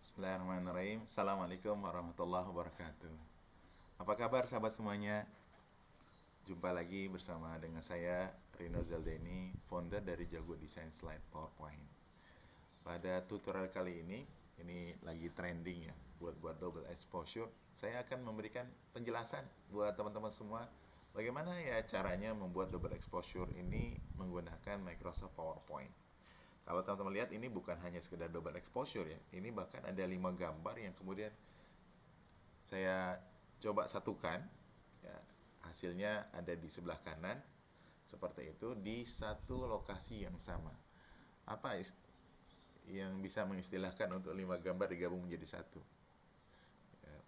Bismillahirrahmanirrahim. Assalamualaikum warahmatullahi wabarakatuh. Apa kabar sahabat semuanya? Jumpa lagi bersama dengan saya Rino Zaldeni, founder dari Jago Desain Slide PowerPoint. Pada tutorial kali ini lagi trending ya, buat double exposure. Saya akan memberikan penjelasan buat teman-teman semua bagaimana ya caranya membuat double exposure ini menggunakan Microsoft PowerPoint. Kalau teman-teman lihat, ini bukan hanya sekedar double exposure ya. Ini bahkan ada 5 gambar yang kemudian saya coba satukan ya. Hasilnya ada di sebelah kanan seperti itu di satu lokasi yang sama. Apa yang bisa mengistilahkan untuk 5 gambar digabung menjadi satu? Ya,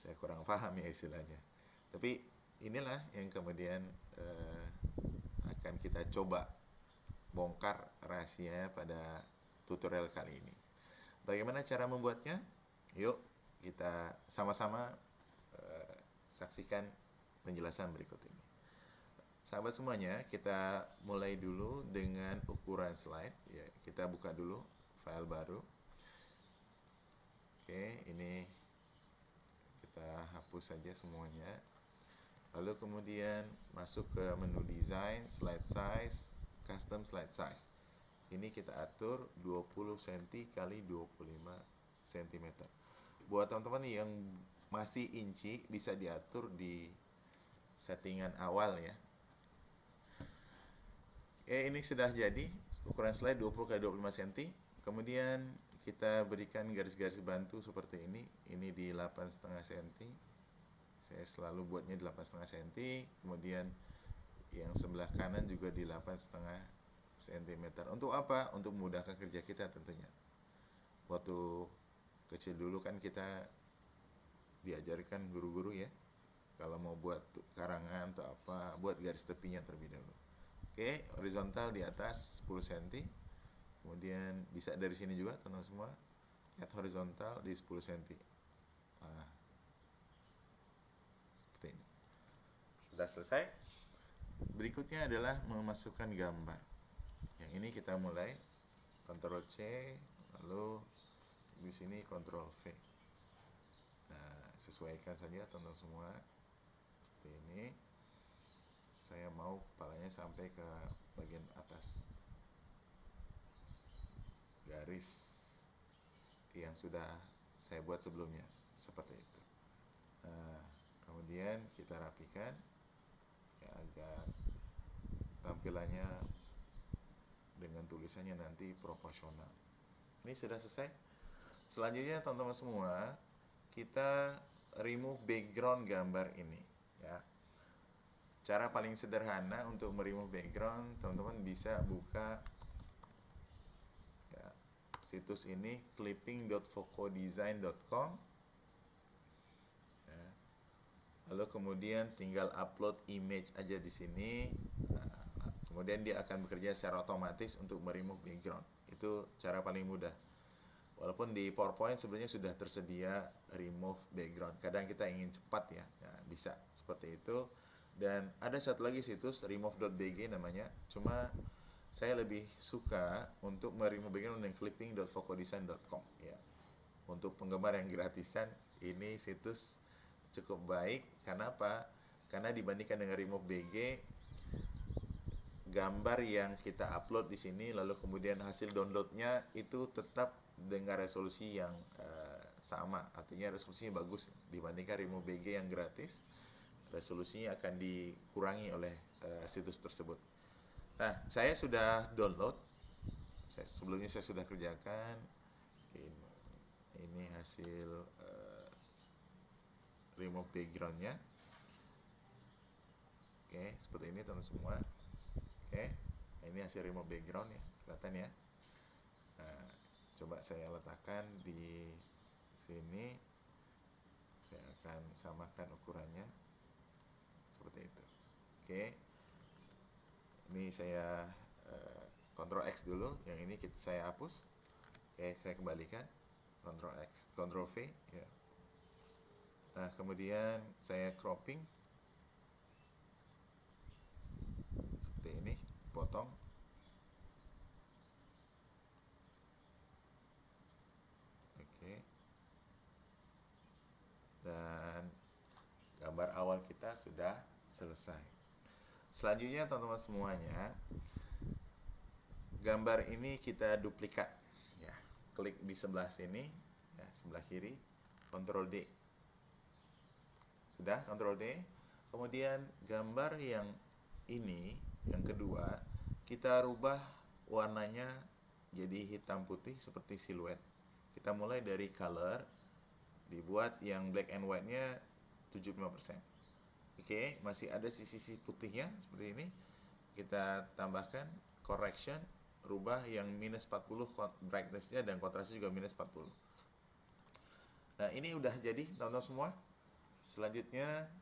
saya kurang paham ya istilahnya. Tapi inilah yang kemudian akan kita coba bongkar rahasia pada tutorial kali ini. Bagaimana cara membuatnya? Yuk kita sama-sama saksikan penjelasan berikut ini. Sahabat semuanya, kita mulai dulu dengan ukuran slide. Ya, kita buka dulu file baru. Oke, ini kita hapus saja semuanya. Lalu kemudian masuk ke menu design, slide size, custom slide size. Ini kita atur 20 cm kali 25 cm. Buat teman-teman yang masih inci, bisa diatur di settingan awal ya. Ini sudah jadi ukuran slide 20 kali 25 cm. Kemudian kita berikan garis-garis bantu seperti ini. Ini di 8,5 cm. Saya selalu buatnya 8,5 cm. Kemudian yang sebelah kanan juga di 8,5 cm. Untuk apa? Untuk memudahkan kerja kita tentunya. Waktu kecil dulu kan kita diajarkan guru-guru ya, kalau mau buat karangan atau apa, buat garis tepinya terlebih dahulu. Oke, horizontal di atas 10 cm. Kemudian bisa dari sini juga teman-teman semua. Lihat horizontal di 10 cm. Nah, seperti ini. Sudah selesai. Berikutnya adalah memasukkan gambar. Yang ini kita mulai Ctrl C, lalu di sini Ctrl V. Nah, sesuaikan saja teman-teman semua. Seperti ini. Saya mau kepalanya sampai ke bagian atas. Garis yang sudah saya buat sebelumnya seperti itu. Nah, kemudian kita rapikan ya, agar tampilannya dengan tulisannya nanti proporsional. Ini sudah selesai. Selanjutnya teman-teman semua, kita remove background gambar ini ya. Cara paling sederhana untuk meremove background, teman-teman bisa buka ya, situs ini clipping.vocodesign.com ya. Lalu kemudian tinggal upload image aja di sini. Nah, kemudian dia akan bekerja secara otomatis untuk meremove background. Itu cara paling mudah. Walaupun di PowerPoint sebenarnya sudah tersedia remove background. Kadang kita ingin cepat ya, bisa seperti itu. Dan ada satu lagi situs remove.bg namanya. Cuma saya lebih suka untuk meremove background dengan clipping.vocodesign.com ya. Untuk penggemar yang gratisan, ini situs cukup baik. Karena apa? Karena dibandingkan dengan remove BG, gambar yang kita upload di sini lalu kemudian hasil downloadnya itu tetap dengan resolusi yang sama, artinya resolusinya bagus dibandingkan remove BG yang gratis. Resolusinya akan dikurangi oleh situs tersebut. Nah, saya sudah download. Sebelumnya saya sudah kerjakan. Ini hasil remove backgroundnya. Oke, seperti ini teman semua. Oke, nah, ini hasil remove background ya, kelihatan ya. Nah, coba saya letakkan di sini. Saya akan samakan ukurannya seperti itu. Oke, ini saya Ctrl X dulu. Yang ini saya hapus. Oke, saya kembalikan. Ctrl X, Ctrl V ya. Nah, kemudian saya cropping seperti ini, potong. Oke. sudah selesai. Selanjutnya teman-teman semuanya, gambar ini kita duplikat ya. Klik di sebelah sini ya, sebelah kiri, Ctrl D. Sudah, Ctrl D. Kemudian gambar yang ini, yang kedua, kita rubah warnanya jadi hitam putih seperti siluet. Kita mulai dari color, dibuat yang black and white-nya 75%. Oke, masih ada sisi-sisi putihnya seperti ini. Kita tambahkan correction, rubah yang minus 40 brightness-nya dan kontrasnya juga minus 40. Nah, ini udah jadi teman-teman semua. Selanjutnya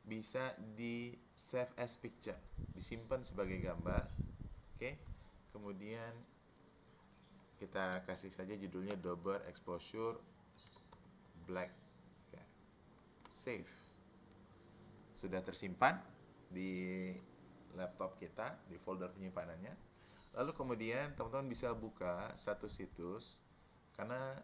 bisa di save as picture, disimpan sebagai gambar. Oke. Kemudian kita kasih saja judulnya double exposure black. Oke. Save. Sudah tersimpan di laptop kita, di folder penyimpanannya. Lalu kemudian teman-teman bisa buka satu situs, karena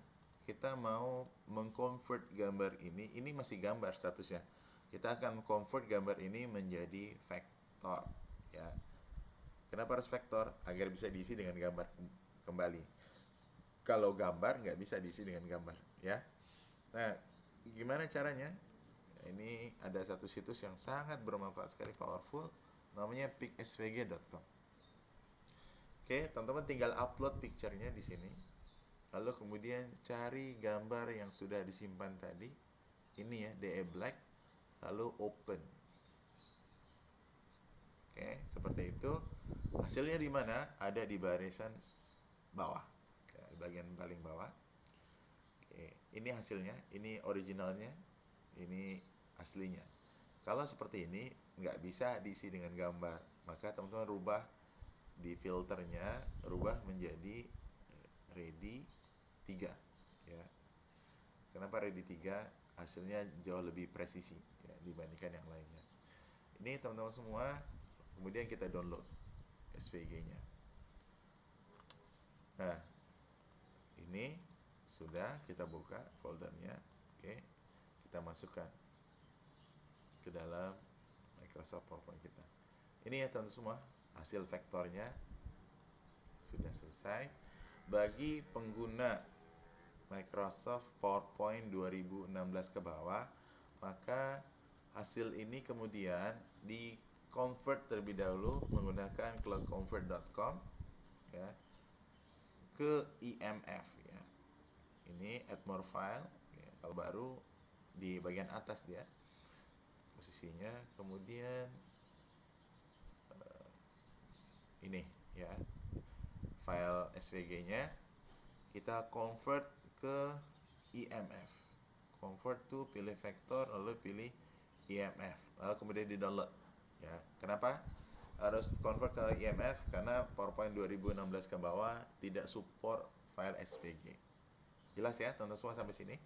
kita mau mengconvert gambar ini masih gambar statusnya. Kita akan convert gambar ini menjadi vektor ya. Kenapa harus vektor? Agar bisa diisi dengan gambar kembali. Kalau gambar nggak bisa diisi dengan gambar ya. Nah, gimana caranya? Ini ada satu situs yang sangat bermanfaat sekali, powerful, namanya picsvg.com. Oke, teman-teman tinggal upload picture-nya di sini. Lalu kemudian cari gambar yang sudah disimpan tadi. Ini ya, DE Black. Lalu open. Oke, seperti itu. Hasilnya di mana? Ada di barisan bawah. Ya, di bagian paling bawah. Oke, ini hasilnya, ini originalnya, ini aslinya. Kalau seperti ini nggak bisa diisi dengan gambar, maka teman-teman rubah di filternya, rubah menjadi ready 3 ya. Kenapa ready 3? Hasilnya jauh lebih presisi ya, dibandingkan yang lainnya. Ini teman-teman semua, kemudian kita download SVG-nya. Nah, ini sudah kita buka foldernya. Oke, kita masukkan ke dalam Microsoft PowerPoint kita. Ini ya teman-teman semua, hasil vektornya sudah selesai. Bagi pengguna Microsoft PowerPoint 2016 ke bawah, maka hasil ini kemudian di convert terlebih dahulu menggunakan cloudconvert.com ya, ke IMF ya. Ini add more file ya, kalau baru di bagian atas dia posisinya. Kemudian ini ya, file SVG-nya kita convert ke IMF. Convert to, pilih vektor, lalu pilih IMF, lalu kemudian di download ya. Kenapa harus convert ke IMF? Karena PowerPoint 2016 ke bawah tidak support file SVG. Jelas ya teman-teman semua sampai sini?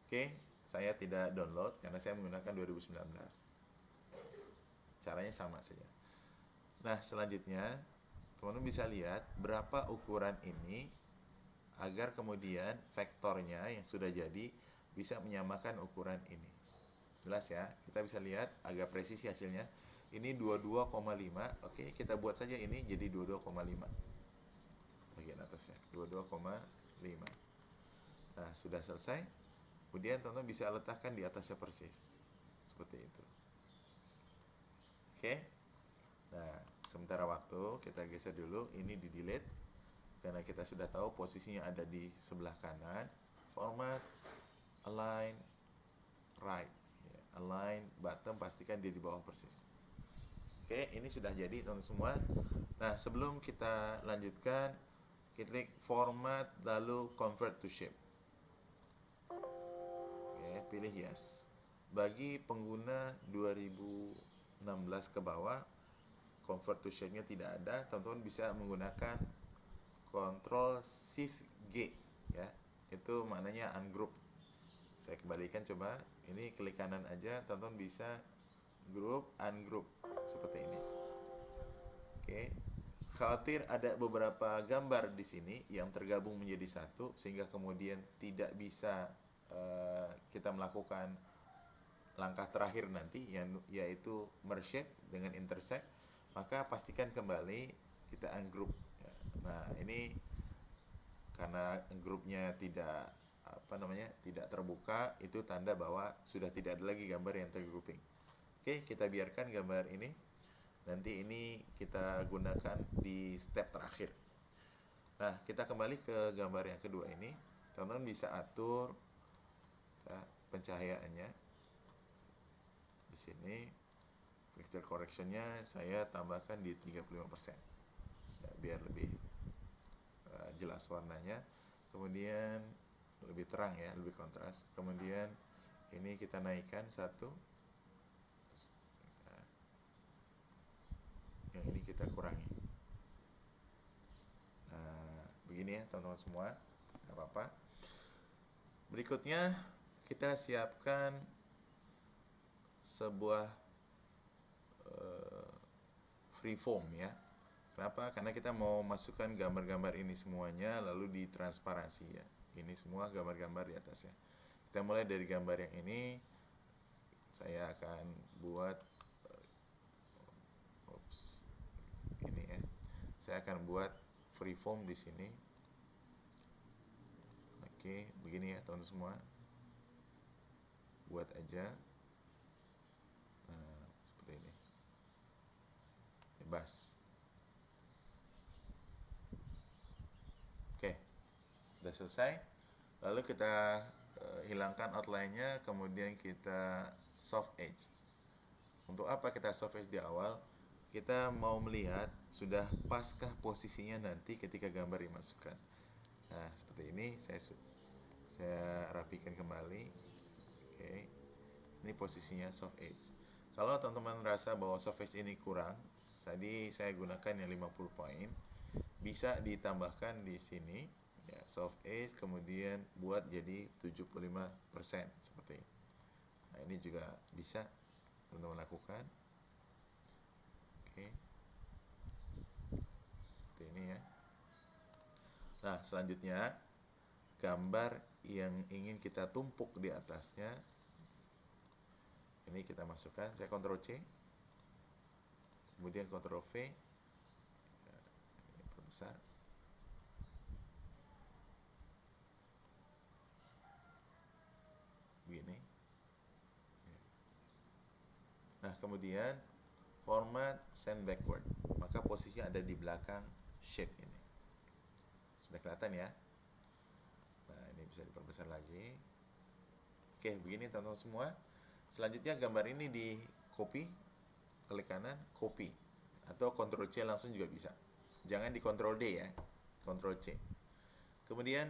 Oke, saya tidak download karena saya menggunakan 2019. Caranya sama saja. Nah, selanjutnya teman-teman bisa lihat berapa ukuran ini agar kemudian vektornya yang sudah jadi bisa menyamakan ukuran ini. Jelas ya? Kita bisa lihat agak presisi hasilnya. Ini 22,5. Oke, kita buat saja ini jadi 22,5. Bagian atasnya 22,5. Nah, sudah selesai. Kemudian teman-teman bisa letakkan di atasnya persis. Seperti itu. Oke. Nah, sementara waktu kita geser dulu, ini di delete karena kita sudah tahu posisinya ada di sebelah kanan. Format, align, right ya, align bottom, pastikan dia di bawah persis. Oke, ini sudah jadi teman-teman semua. Nah, sebelum kita lanjutkan, klik format lalu convert to shape. Oke, pilih yes. Bagi pengguna 2016 ke bawah, convert to shape-nya tidak ada, teman-teman bisa menggunakan Ctrl Shift G ya. Itu maknanya ungroup. Saya kembalikan coba. Ini klik kanan aja, teman-teman bisa group, ungroup seperti ini. Oke. Khawatir ada beberapa gambar di sini yang tergabung menjadi satu sehingga kemudian tidak bisa kita melakukan langkah terakhir nanti yang yaitu merge dengan intersect, maka pastikan kembali kita ungroup ya. Nah, ini karena grupnya tidak tidak terbuka, itu tanda bahwa sudah tidak ada lagi gambar yang tergrouping. Oke, kita biarkan gambar ini. Nanti ini kita gunakan di step terakhir. Nah, kita kembali ke gambar yang kedua ini. Teman-teman bisa atur ya, pencahayaannya. Di sini filter correction-nya saya tambahkan di 35%. Ya, biar lebih jelas warnanya. Kemudian lebih terang ya, lebih kontras. Kemudian ini kita naikkan satu. Nah, yang ini kita kurangi. Nah, begini ya teman-teman semua, nggak apa-apa. Berikutnya kita siapkan sebuah freeform ya. Kenapa? Karena kita mau masukkan gambar-gambar ini semuanya lalu ditransparansi ya. Ini semua gambar-gambar di atasnya. Kita mulai dari gambar yang ini. Saya akan buat ini ya. Saya akan buat freeform di sini. Oke, begini ya teman-teman semua. Buat aja. Nah, seperti ini. Bebas. Oke, sudah selesai. Lalu kita hilangkan outline-nya, kemudian kita soft edge. Untuk apa kita soft edge di awal? Kita mau melihat sudah paskah posisinya nanti ketika gambar dimasukkan. Nah, seperti ini saya rapikan kembali. Oke. Ini posisinya soft edge. Kalau teman-teman merasa bahwa soft edge ini kurang, tadi saya gunakan yang 50 poin, bisa ditambahkan di sini ya, soft edge, kemudian buat jadi 75% seperti ini. Nah, ini juga bisa teman-teman lakukan. Oke. Seperti ini ya. Nah, selanjutnya gambar yang ingin kita tumpuk di atasnya ini kita masukkan. Saya Ctrl C, kemudian Ctrl V, ini perbesar. Begini. Nah, kemudian format send backward, maka posisinya ada di belakang shape ini. Sudah kelihatan ya? Nah, ini bisa diperbesar lagi. Oke, begini teman-teman semua. Selanjutnya gambar ini di copy, klik kanan, copy, atau Ctrl C langsung juga bisa. Jangan di Ctrl D ya, Ctrl C. Kemudian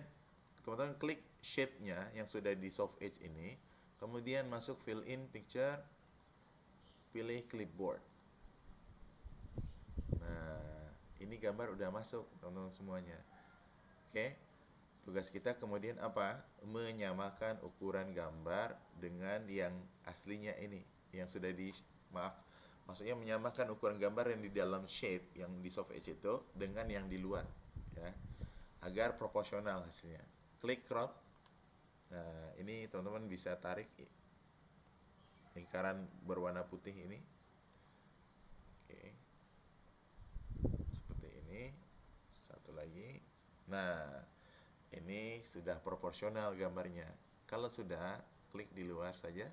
teman-teman klik shape-nya yang sudah di soft edge ini, kemudian masuk fill in picture, pilih clipboard. Nah, ini gambar udah masuk teman-teman semuanya. Oke. Tugas kita kemudian apa? Menyamakan ukuran gambar dengan yang aslinya ini, yang sudah maksudnya menyamakan ukuran gambar yang di dalam shape, yang di soft edge itu dengan yang di luar, ya, agar proporsional hasilnya. Klik crop. Nah, ini teman-teman bisa tarik lingkaran berwarna putih ini. Oke. Seperti ini. Satu lagi. Nah, ini sudah proporsional gambarnya. Kalau sudah, klik di luar saja.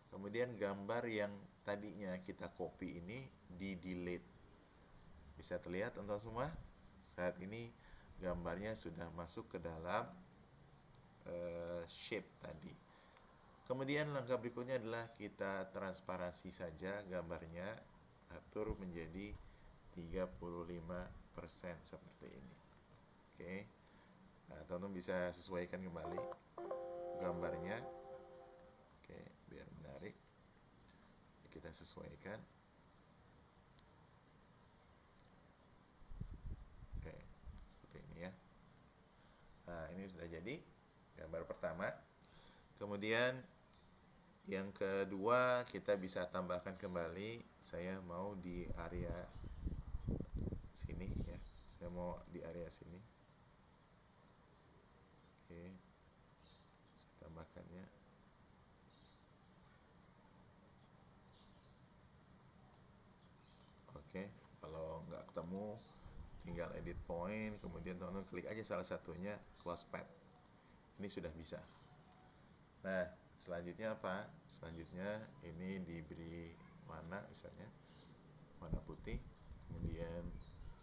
Kemudian gambar yang tadinya kita copy ini di delete. Bisa terlihat teman-teman semua? Saat ini gambarnya sudah masuk ke dalam shape tadi. Kemudian langkah berikutnya adalah kita transparansi saja gambarnya, atur menjadi 35% seperti ini. Oke. Nah, teman-teman bisa sesuaikan kembali gambarnya. Oke, biar menarik. Kita sesuaikan. Oke, seperti ini ya. Nah, ini sudah jadi gambar pertama. Kemudian yang kedua kita bisa tambahkan kembali. Saya mau di area sini ya. Saya mau di area sini. Oke, saya tambahkannya. ketemu, tinggal edit point, kemudian teman-teman klik aja salah satunya, close path. Ini sudah bisa. Nah, selanjutnya apa? Selanjutnya ini diberi warna, misalnya warna putih, kemudian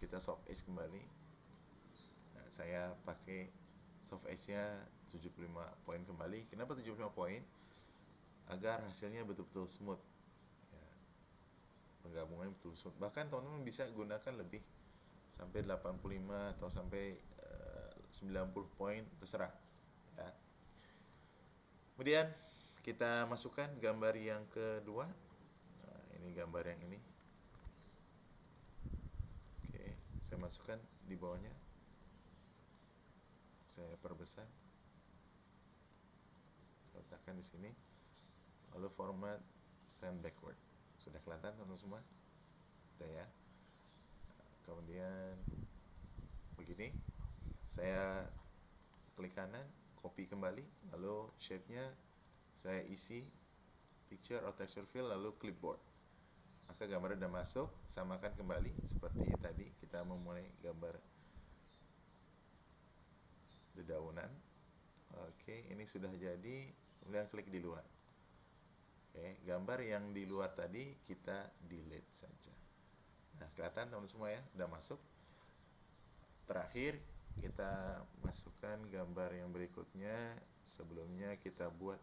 kita soft edge kembali. Nah, saya pakai soft edge-nya 75 poin kembali. Kenapa 75 poin? Agar hasilnya betul-betul smooth. Ya, penggabungannya betul smooth. Bahkan teman-teman bisa gunakan lebih, sampai 85 atau sampai 90 poin, terserah. Ya. Kemudian kita masukkan gambar yang kedua. Nah, ini gambar yang ini. Oke, saya masukkan di bawahnya. Saya perbesar. Saya letakkan di sini. Lalu format send backward. Sudah kelihatan teman-teman semua? Sudah ya. Kemudian begini. Saya klik kanan, copy kembali, lalu shape-nya saya isi picture or texture fill, lalu clipboard. Maka gambar sudah masuk, samakan kembali seperti tadi. Kita memulai gambar dedaunan. Oke, ini sudah jadi. Kemudian klik di luar. Oke, gambar yang di luar tadi kita delete saja. Nah, kelihatan teman-teman semua ya, sudah masuk. Terakhir kita masukkan gambar yang berikutnya. Sebelumnya kita buat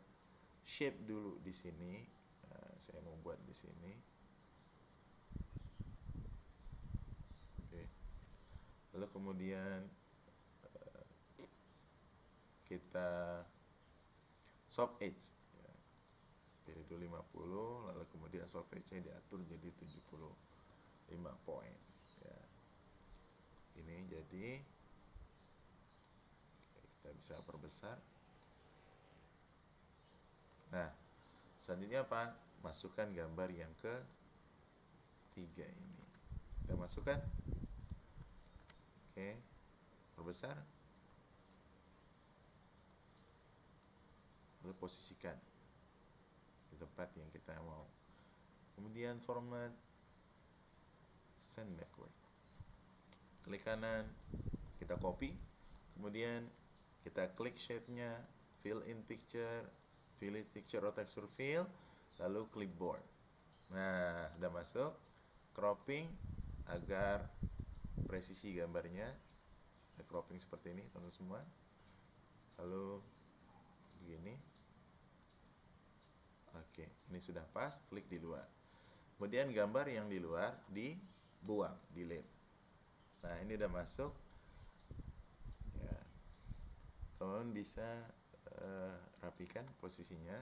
shape dulu di sini. Nah, saya mau buat di sini. Oke. Lalu kemudian kita soft edge. Ya. Pilih dulu 50, lalu kemudian soft edge-nya diatur jadi 75 poin. Ya. Ini jadi kita bisa perbesar. Nah, selanjutnya apa? Masukkan gambar yang ketiga ini. Kita masukkan. Oke, perbesar. Lalu posisikan di tempat yang kita mau. Kemudian format send backward. Klik kanan, kita copy. Kemudian kita klik shape-nya, fill in picture, pilih picture or texture fill, lalu clipboard. Nah, sudah masuk. Cropping agar presisi gambarnya. Cropping seperti ini teman-teman semua. Lalu begini. Oke, ini sudah pas, klik di luar. Kemudian gambar yang di luar dibuang, delete. Nah, ini udah masuk. Ya. Teman bisa rapikan posisinya.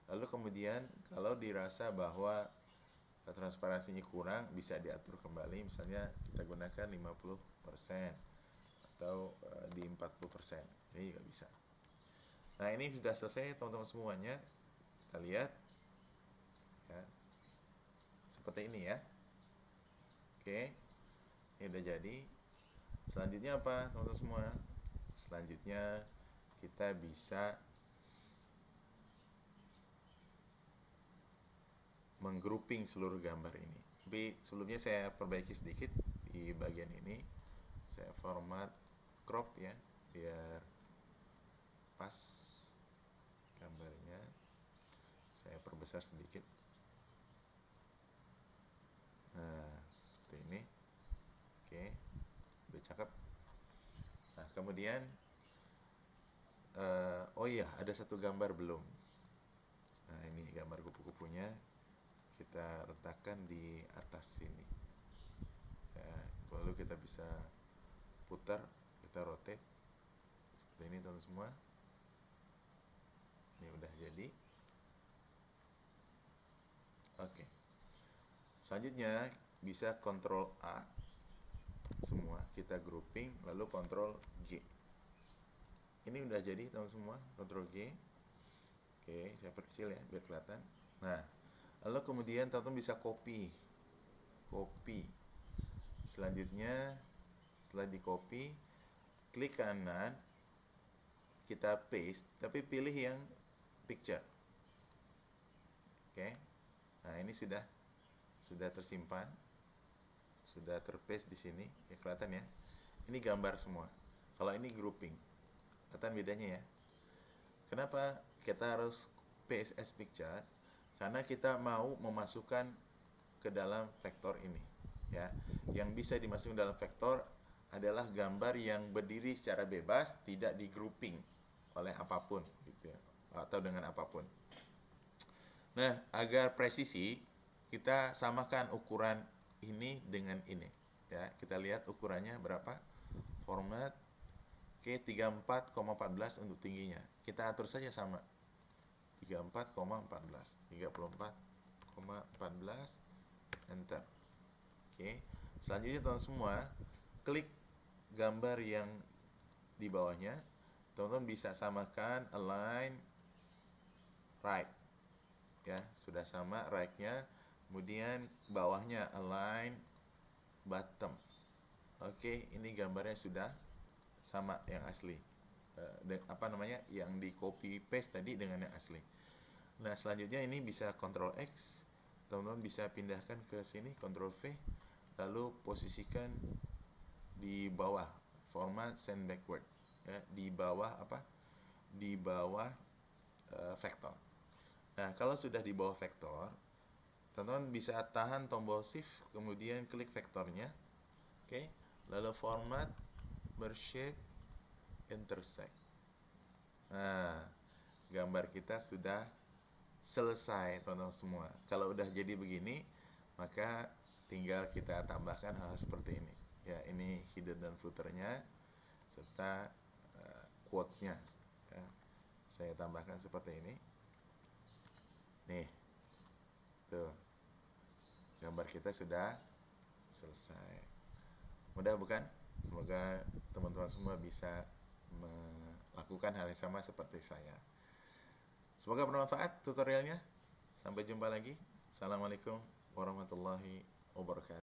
Lalu kemudian kalau dirasa bahwa transparansinya kurang, bisa diatur kembali. Misalnya kita gunakan 50% atau di 40%. Ini juga bisa. Nah, ini sudah selesai teman-teman semuanya. Kita lihat ya, seperti ini ya. Oke, ini udah jadi. Selanjutnya apa teman-teman semua? Selanjutnya kita bisa menggrouping seluruh gambar ini. Tapi sebelumnya saya perbaiki sedikit di bagian ini. Saya format crop ya, biar pas gambarnya. Saya perbesar sedikit. Nah, seperti ini. Oke, udah cakep. Nah, kemudian oh iya, ada satu gambar belum. Nah, ini gambar kupu-kupunya. Kita letakkan di atas sini. Ya, lalu kita bisa putar, kita rotate. Seperti ini teman-teman semua. Ini udah jadi. Oke. Selanjutnya bisa Ctrl A semua, kita grouping, lalu Ctrl G. Ini udah jadi teman semua, Ctrl G. Oke, saya perkecil ya biar kelihatan. Nah, lalu kemudian teman-teman bisa copy. Selanjutnya setelah di copy, klik kanan, kita paste, tapi pilih yang picture. Oke. Nah, ini sudah tersimpan. sudah terpaste di sini, ya kelihatan ya. Ini gambar semua. Kalau ini grouping, kelihatan bedanya ya. Kenapa kita harus PSS picture? Karena kita mau memasukkan ke dalam vektor ini, ya. Yang bisa dimasukkan dalam vektor adalah gambar yang berdiri secara bebas, tidak di grouping oleh apapun, gitu ya, atau dengan apapun. Nah, agar presisi, kita samakan ukuran ini dengan ini. Ya, kita lihat ukurannya berapa. Format Oke, 34,14 untuk tingginya. Kita atur saja sama. 34,14. 34,14. Enter. Oke. Selanjutnya teman-teman semua, klik gambar yang di bawahnya. Teman-teman bisa samakan align right. Ya, sudah sama right-nya. Kemudian bawahnya align bottom. Oke, ini gambarnya sudah sama yang asli. Yang di copy paste tadi dengan yang asli. Nah, selanjutnya ini bisa Ctrl X. Teman-teman bisa pindahkan ke sini, Ctrl V, lalu posisikan di bawah format send backward. Ya, di bawah Di bawah vektor. Nah, kalau sudah di bawah vektor, teman-teman bisa tahan tombol shift, kemudian klik vektornya. Oke, lalu format, bershape, intersect. Nah, gambar kita sudah selesai, teman-teman semua. Kalau udah jadi begini, maka tinggal kita tambahkan hal seperti ini. Ya, ini header dan footernya serta quotes-nya. Ya, saya tambahkan seperti ini. Nih, tuh, gambar kita sudah selesai. Mudah bukan? Semoga teman-teman semua bisa melakukan hal yang sama seperti saya. Semoga bermanfaat tutorialnya. Sampai jumpa lagi. Assalamualaikum warahmatullahi wabarakatuh.